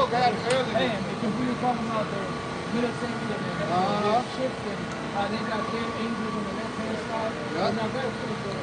spoke at it earlier. Man, because we were talking about the military and their ships and how they got their angels on the left-hand side. Yep. Now that's pretty good.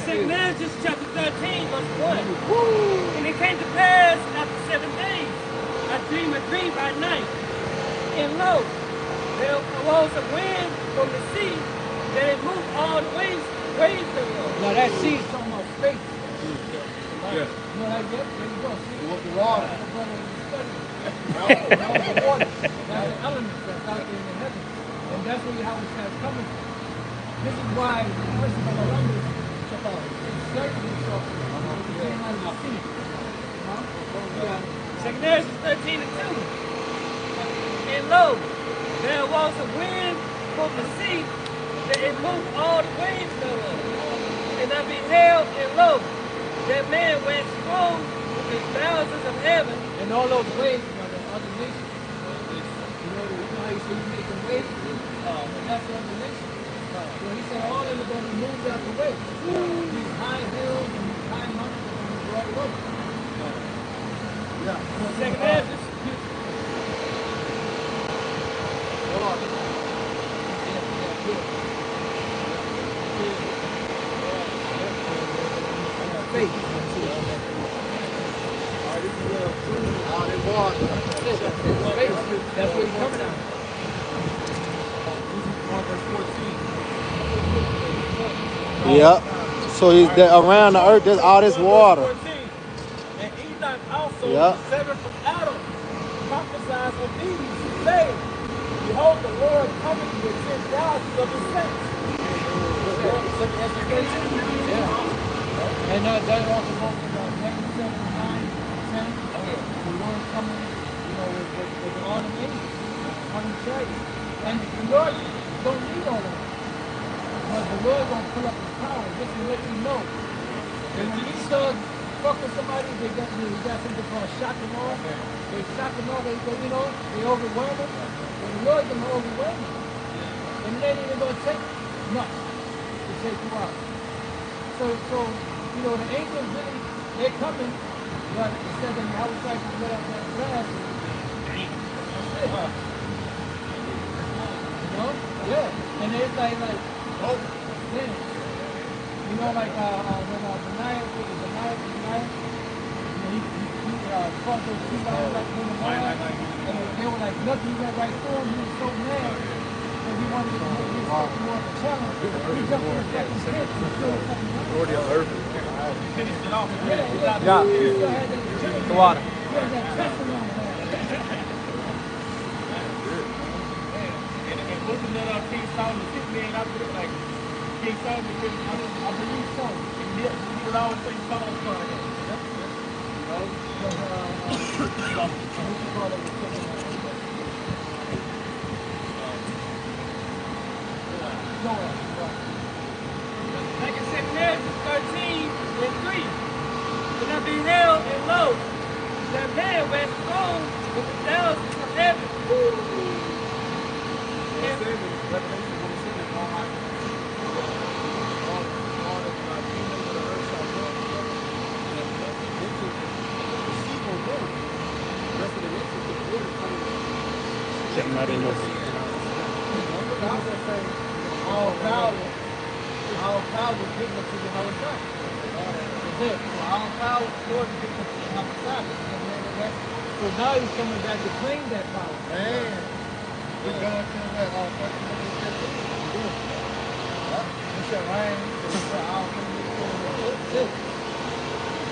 St. Genesis chapter 13, verse 1. Woo! And it came to pass after 7 days, I dreamed a dream by night. And lo, there arose a wind from the sea that it moved all the waves thereof. Now that sea is talking about space. Yeah. You know that yet? There you go. See? You want the water. That's the water. That's the element that's out there in the heavens. And that's where how it's coming from. This is why the person of Columbus inserted himself in the came out of the sea. St. Genesis 13 and 2. And lo, there was a wind from the sea that it moved all the waves thereof. And I beheld, and lo, that man went strong with the thousands of heaven. And all those waves are the other nations. You know how you say you make them waves? And that's the other nations. So he said all of them are going to be moved out the way. These high hills and these high mountains are going to be brought over. Yeah. So St. Genesis. Hold on. Faith. That's where he's coming out. Yep. So he's around the earth, there's all this water. And Enoch also, Yep. seven from Adam, prophesied of these, saying, behold, the Lord cometh with 10,000 of his saints. And that also goes to Matthew 7, 9, 10. The Lord coming, you know, with all the angels on the church. And the Lord don't need all of that. But the Lord gonna pull up his power just to let you know. And when these thugs fuck with somebody, they got something called shock and awe. They shock and awe, they overwhelm them. And the Lord gonna overwhelm them. And it ain't even gonna take much to take you out. So the angels really, they're coming, but instead of how we try to let out that grass, that's it. You know? Yeah. And it's like, oh, man. You know, like when Benaiah, he fought those two guys like in the morning, and they were like, nothing went right through him. He was so mad that he wanted to make his more of a challenge. He jumped in the second pit and killed a fucking guy. Already on earth. Finished it off. Yeah. The water. He had that testimony, man. And wasn't that King Solomon 6 man out there like King Solomon couldn't, I believe so. he would always say Solomon's son. Like I said, Genesis 13 and 3. And I beheld, and lo, that man went strong with the thousands of heaven. Our power was given to the Holy Spirit. That's it. So our power was given to the Holy Spirit. So now he's coming back to claim that power. Man. We're going to that all 30 minutes. It shall rain. It shall all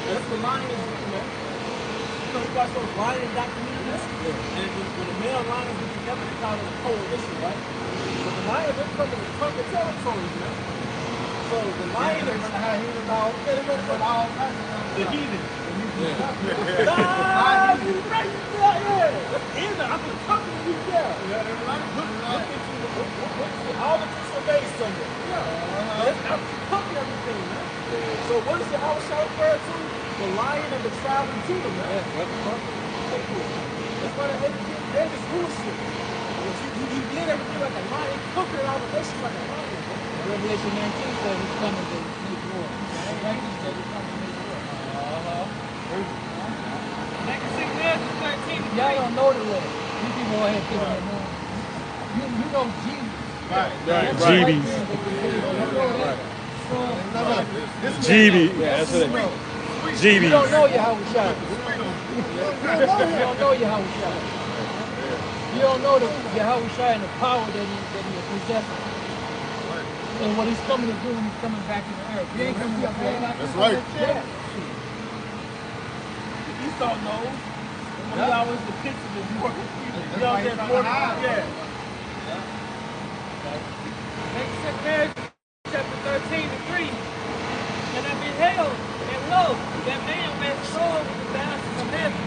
That's the lions, man. You know, you watch those lion documentaries? And when the male lions get together, they call it a coalition, right? But the lions, they're coming to conquer territories, man. So the lion is how he was all, the heathen. Ah, you right there, yeah. I'm gonna talk to you, yeah. Look into all the crystal base somewhere. Yeah. I'm talking everything, man. So what is the house show referred to? The lion and the tribe of Judah, man. That's why they just bullshit. He did everything like a lion, conquered all the nations like a lion. Revelation 19 says he's coming to make war. Right? He said he's coming to make war. go ahead and give it a name. You know Jesus. Right. GBs. GB. Yeah, that's what it is. You don't GBs. know Yahweh Shai. You don't know Yahweh Shai. You don't know the Yahweh Shai and the power that he possesses. And what he's coming to do when he's coming back to the earth. He ain't coming to be a man like That's right. Yeah. Esau knows. He always depicts him as more. You know what I'm saying? More yeah. Exodus marriage, chapter 13:3. And I beheld, and lo, that man went sword with the basket of heaven.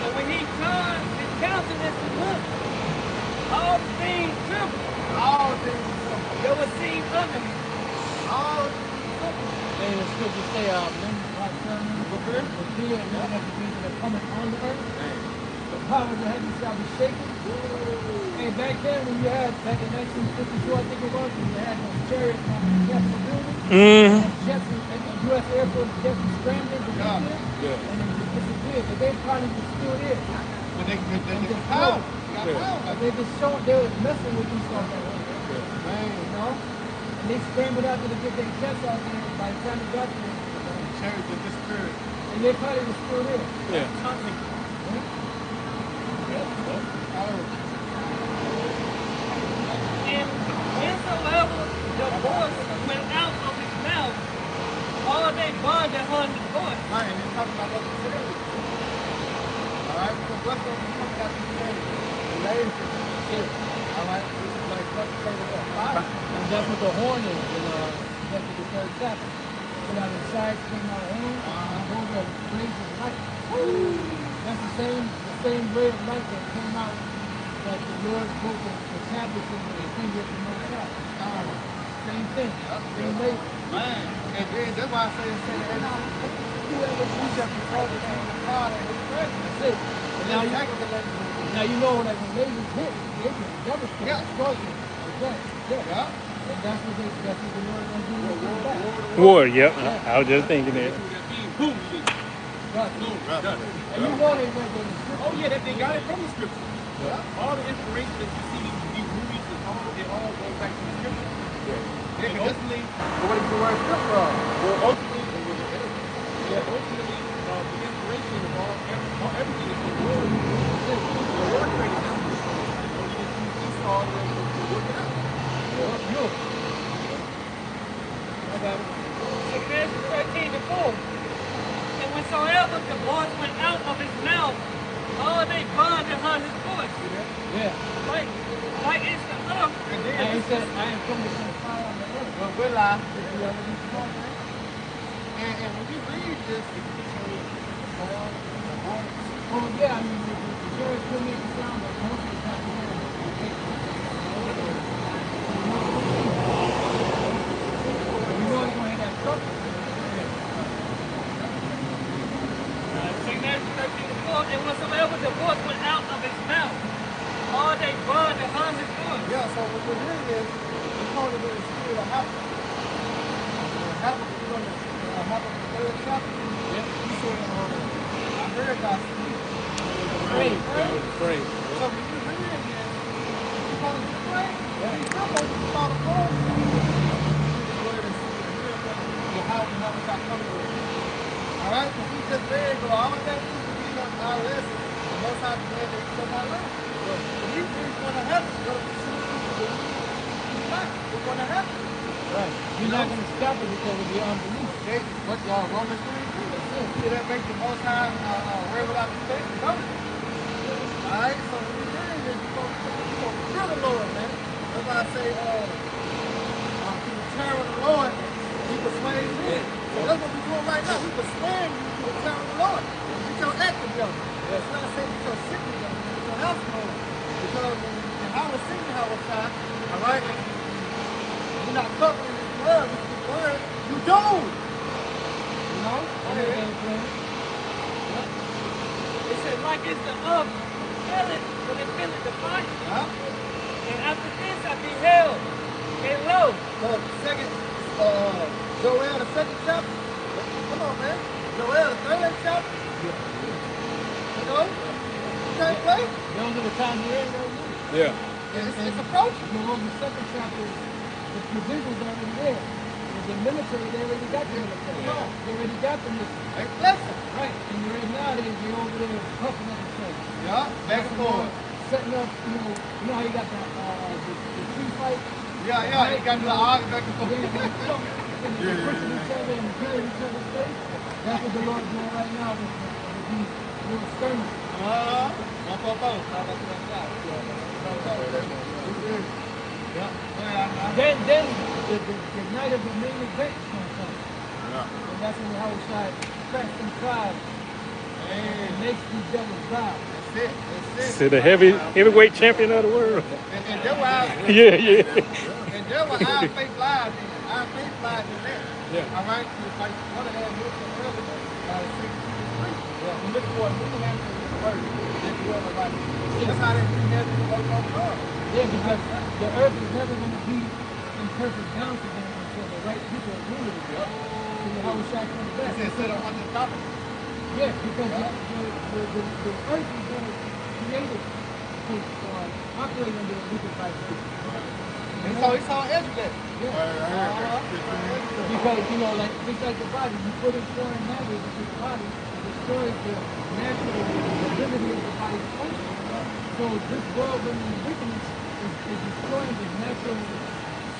And when he turned his countenance to look, all things trembled. All things tremble. There was seen under him. All things tremble. And the scriptures say, men like sermons, the fear and none of the things that are coming on the earth. The power of the heavens shall be shaken. Hey, back then when you had, back in 1952, I think it was, when you had those chariots on the Capitol building, and jets, and the U.S. Air Force jets were scrambling to get there, and they just disappeared. But they probably were still there. But they just power. But they just showing, they were messing with these stuff. You know? And they scrambled out there to get their jets out there. By the time they got there, The chariots just disappeared. and they probably were still there. And whensoever the voice went out of his mouth, all they bonded on his voice. Right, and they're talking about other chariots. Alright, because what's going to be coming out of these chariots? The layers of the chariots. Alright, this is like what's saying about fire. And that's what the horn is in Memphis, the third chapter. So now the sides came out of hand, and those are rays of light. That's the same ray of light that came out that the Lord broke the tablets in the finger of the Most High. Same thing, same ray. Man, and then that's why I say whoever sees that before the God and his presence. That's it. And now you know like when lasers hit, they just devastate, destroy you. Yeah. And that's what the Lord is going to do back. War, yep. I was just thinking that. Boom. Right. And you know they went to the scripture. Oh yeah, they got it from the scripture. All the inspiration that you see these movies and it all goes back to the scripture. And ultimately, What is the word scripture? ultimately, the inspiration of everything is the word. The word created everything. You saw the work it out. I got it. Exodus 13:4. And whensoever the voice went out of his mouth, all they bonded on his voice. Yeah. Like it's the earth. And he said, I am coming to send fire on the earth. Well, we're live. Did you ever be strong, man? And when you read this, it shows the sound, the heart. Well, yeah, I mean, the church still makes a sound, but most of the time, you know, you know you're going to hear that truck. And whatsoever the voice went out of his mouth, all they bonded on his voice. Yeah, so what we're hearing is the tone of the spirit of Habakkuk. Habakkuk, you know, Habakkuk the third chapter. Yeah. He said, I heard God speak. Pray. Pray. So when you read it again, you call it pray. Yeah. You come on, you call it pray. The word is how God comes to us. All right, so we just read, go all of that through the beginning of our lesson. The Most High commanded that we shall not learn. But these things going to happen. It's going to happen. Right. You're not going to stop it because of your unbelief. Okay, what Romans 3:2. Did that make the Most High worry without faith? No. All right, so when you're doing this, you're going to fear the Lord, man. That's why I say, to return with the Lord, he persuades men. So that's what we're doing right now. We persuade you to return with the Lord. Get your act together. That's not saying get your shit together, get your house together. Because when I was singing Hawashai, all right, you're not covering this word, you don't. You know? It said, like it's the oven, feel it, but they feel it defiant. Huh? And after this, I beheld, and lo, The second, Joel, the second chapter. Come on, man. Joel, the third chapter. You know? You can't play. Those are the times we're in right now. Yeah. It's approaching. You know, the second chapter, the provisions are already there. The military, they already got the military. Yeah. They already got the mission. They blessing. Right. And right now, they're over there puffing up the place. Yeah, back and forth. Setting up, you know how you got the tree fight? Yeah, you got the argument back and forth. They're pushing each other and killing each other's face. That's what the Lord's doing right now with these little skirmishes. Then the night of the main event is going to come. And that's when the House side cracks and cries and makes these devils bow. That's it. To the heavyweight champion of the world. And that's why Yeah. and that's why our faith lies in. Our faith lies in there. Yeah. All right? It's like one of them mentioned earlier, 6:3. Yeah. And look for a new heaven and new earth. That's how they do heaven and earth on earth. Yeah, because the earth is never going to be in perfect balance again until the right people are ruling it. So the House side comes back. It said sit on the topic. Yeah, because the earth is going to create it to operate under a wicked vibration. And so it's all educated. Yeah. Because, you know, like just like the body, you put in foreign matter into the body, it destroys the natural ability of the body's function. So this world and wickedness is destroying the natural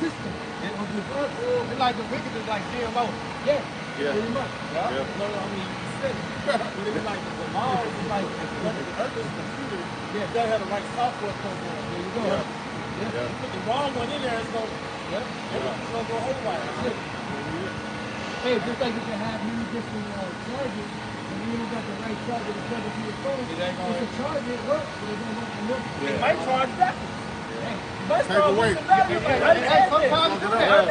system of this earth. It's like the wicked is like GMO. Yeah, pretty much. No, I mean, you said it. But it's like the laws is like when the earth is a computer, you gotta have the right software program. There you go. You put the wrong one in there, it's gonna go haywire. Hey, just like you can have many different chargers, and you don't got the right charger to plug into your phone, it's a charger, it works, but it don't work for nothing. It might charge backwards. Take away. Sometimes do that.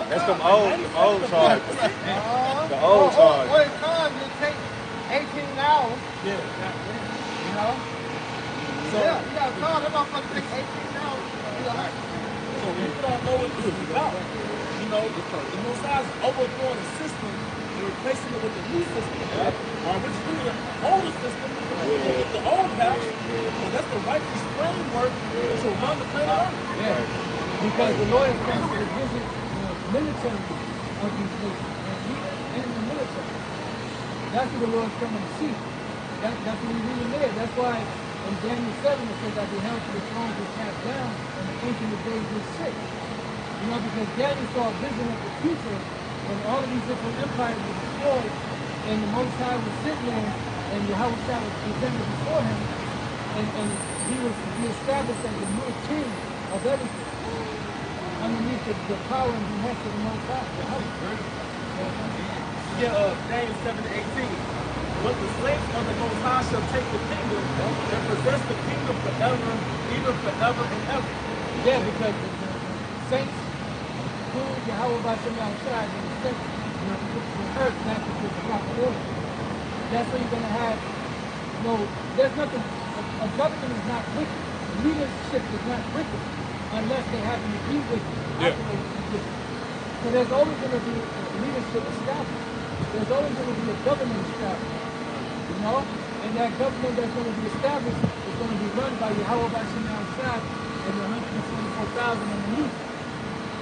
That's them old chargers. The old chargers. Or at times it takes 18 hours. Yeah. You know? So you got a car, that motherfucker takes 18 hours. So people don't know what this is about. You know, the Most High is overthrowing the system and replacing it with the new system. Or which is the older system with the old path. So that's the righteous framework to run the planet Earth. Yeah, because the Lord is coming to visit the military of these nations and the military. That's what the Lord's coming to see. That's what we're reading there. That's why in Daniel 7 it says that the held to the thrones were cast down and the ancient of days was sick. You know, because Daniel saw a vision of the future when all of these different empires were destroyed and the Most High was sitting there and Yahweh Shah was presented before him and he established as the new king of everything underneath the power and behest of the Most High. Daniel 7:18. But the slaves of the Most High shall take the kingdom and possess the kingdom forever, even forever and ever. Yeah, because the saints who Yahweh Bashem outside and the saints the earth back into the proper order. That's where you're going to have, there's nothing, a government is not wicked. Leadership is not wicked unless they happen to be wicked. So there's always going to be leadership established. There's always going to be a government established. You know? And that government that's going to be established is going to be run by Yahweh Bashem outside and the 144,000 underneath.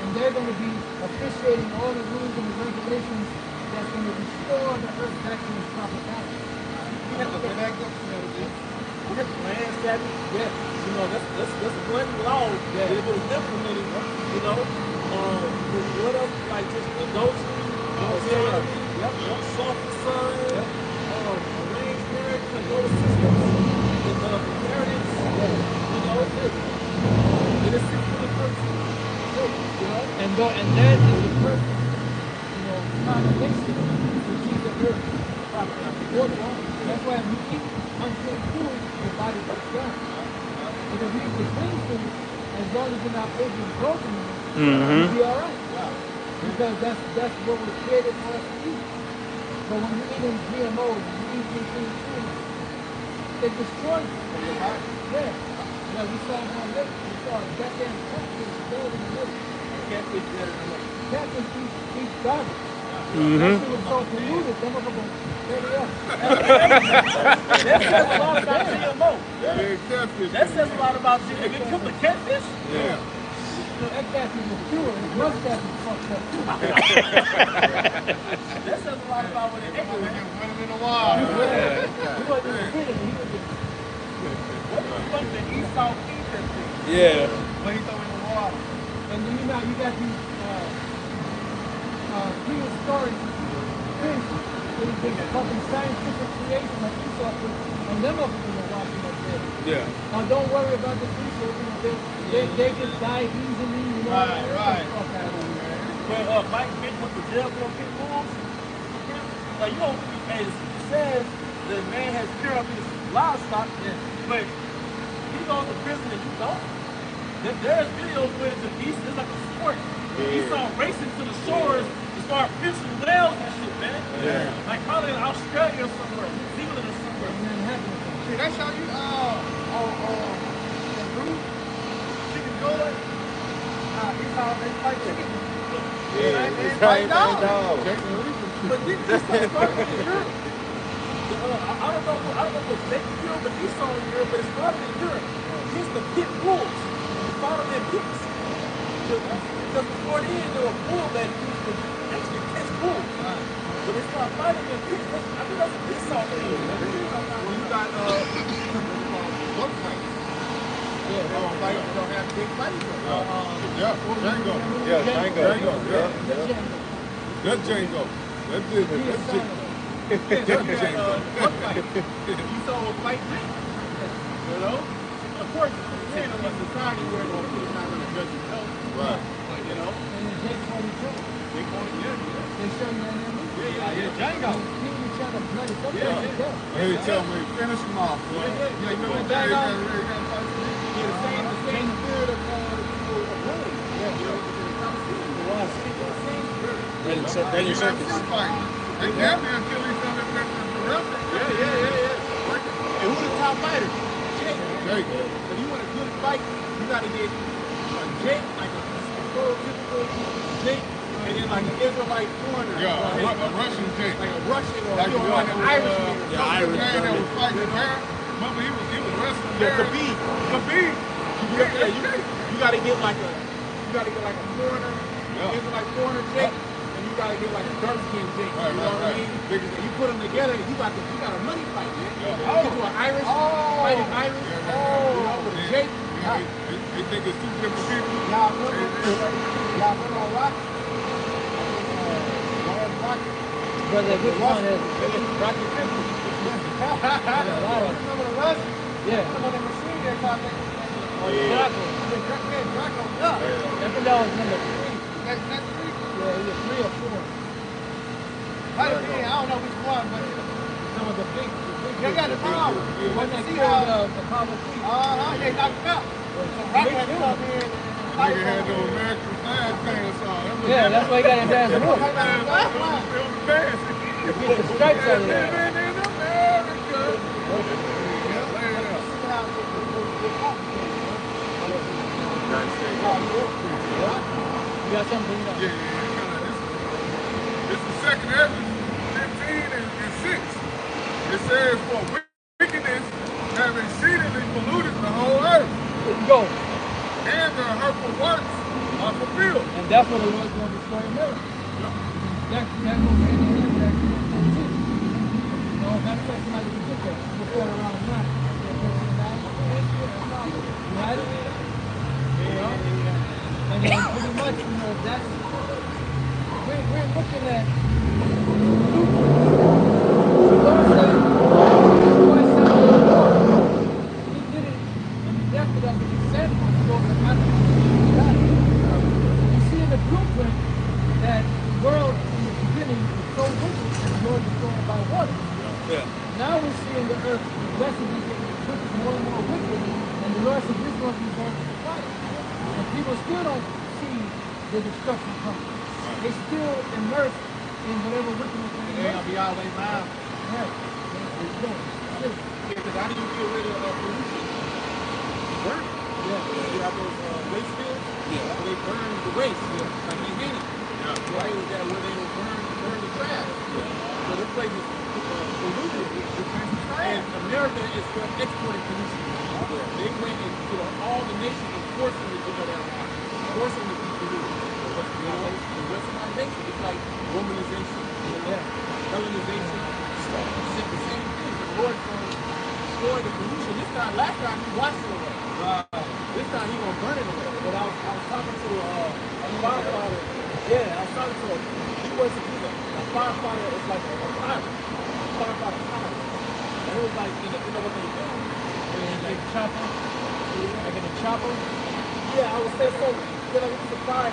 And they're going to be officiating all the rules and the regulations that's going to restore the earth back to its proper balance. Land statute, you know, that's one law that if it was implemented, you know, what else, like just adultery, soft son, arranged marriage, and those systems, inheritance, you know, it is 6 And that is the perfect, combination to keep the earth proper. That's why if you eat unclean food, your body breaks down. But if you eat the clean food, as long as you're not overly broken, you'll be all right. Because that's what was created for us to eat. But when you're eating GMOs, you eat unclean food, they destroyed it. Yeah. Yeah, we saw it on lake. We saw a goddamn catfish dead in the lake. Catfish dead in the lake. Catfish eat garbage. Mm-hmm. That shit was so polluted, them motherfuckers tear it up. That says a lot about GMO. Catfish. That says a lot about GMO. They killed the catfish? Yeah. That catfish was pure. His mustache was fucked up. That says a lot about what they ate. Put him in the water. He wasn't even hitting it. He was just... What the fuck did Esau feed that thing? Yeah. When he throw in the water. And then you know, you got these prehistoric fish with this fucking scientific creation of Esau, and them up in the watching up there. Yeah. Don't worry about the Esau, you know, they just die easily, you know. Right. Fuck out of here. When Mike Vick went to jail for pit bulls, like, you know, it says the man has pure up his livestock, but he goes to prison and you don't. There's videos where it's like a sport. He saw racing to the shores and start pinching whales and shit, man. Yeah. Like probably in Australia or somewhere, New Zealand or somewhere. See, they show you the group, Chicken Good. He saw they fight chicken. Yeah, They it's fight dog. But this started in Europe. I don't know what they killed, but he saw in Europe, but it started in Europe. It's the pit bulls. They fought them in pits. Because before then, there were bulls that used to actually catch bulls. But they started fighting in pits. I think that's what he saw in Europe. When you got book fights. Yeah, they don't fight. They don't have big fights. Django. Yeah, Django. That's Django. That's Django. You saw a fight now. You know? Of course, we're in a society where it's not going to judge you health. Right. But, you know. And then Jake 42. They show you that in there. Yeah, Django. He was trying to bloody something. Hey, tell me, finish him off. Yeah, you know what Django? Yeah, the same spirit of the people of Rome. Yeah, you know, Daniel Circus. they damn near kill each other in the wrestling. Yeah. And who's the top fighter? Jake. If you want a good fight, you got to get a Jake, like a prototypical Jake, and then like an Israelite foreigner. Yeah, a Russian Jake. Like a Russian or like an Irishman. Yeah, Irishman that was fighting there. Remember, he was wrestling there. Khabib. You got to get like a foreigner, Israelite foreigner Jake. You gotta get like a dark skin Jake, you know what I mean? You put them together, you got a money fight, man. You get to an Irish, fighting Irish, you know, with a Jake. They think it's two different people. Y'all remember on Rock? Brother, which one is Rocky 50. Remember the Rush? Yeah. Remember the machine there, talking? Draco. Draco, yeah. I think that was number 3. That's 3. Yeah, he was 3 or 4. Might have been, I don't know which one, but Some of the big they got the power. The one that See killed how? the Apollo 3. They knocked him out. So Rock had to come in. Nigga had no American flag pants on. Yeah, that's why he got his ass whooped. He Get the stripes out of there. You got something, you know? It's the second evidence, 15 and 6. It says, for wickedness have exceedingly polluted the whole earth, Go. and their hurtful works are fulfilled. And that's what it was going to destroy America. That goes hand in hand with that. No, that's somebody to get that. Before around 9. Right? You know? And then pretty much, you know, that's, we're looking at, the Lord said, he did it, and he left it up, and he said it was going to happen. You see in the blueprint that the world in the beginning was so wicked, and the Lord was going by water. Yeah. Now we're seeing the earth progressively getting wicked, more and more wicked, and the Lord said this one is going to be fire. And people still don't see the destruction coming. They still immersed in whatever wickedness they They'll be always mine. Right. because how do you get rid of pollution? Burn it. Yeah. You have those waste fields. Yeah. So they burn the waste. Yeah. Like in Haiti. Yeah. Right? That where they will burn the trash. Yeah. So this place is polluted with trash. And America is exporting pollution. Yeah. They went into all the nations and forcing it to go down the line. Forcing it to be polluted. The Western nation. It's like Romanization. Yeah. Hellenization. It's the same thing. The Lord's going to destroy the pollution. This time, last time, he washed it away. This time, he's going to burn it away. But I was talking to a firefighter. Yeah, I was talking to him. He was a firefighter. It's like a pilot. A firefighter pilot. And it was like, you know what they do? And like chopper. Like in a chopper. Yeah, I would say so. You know, he's a fire.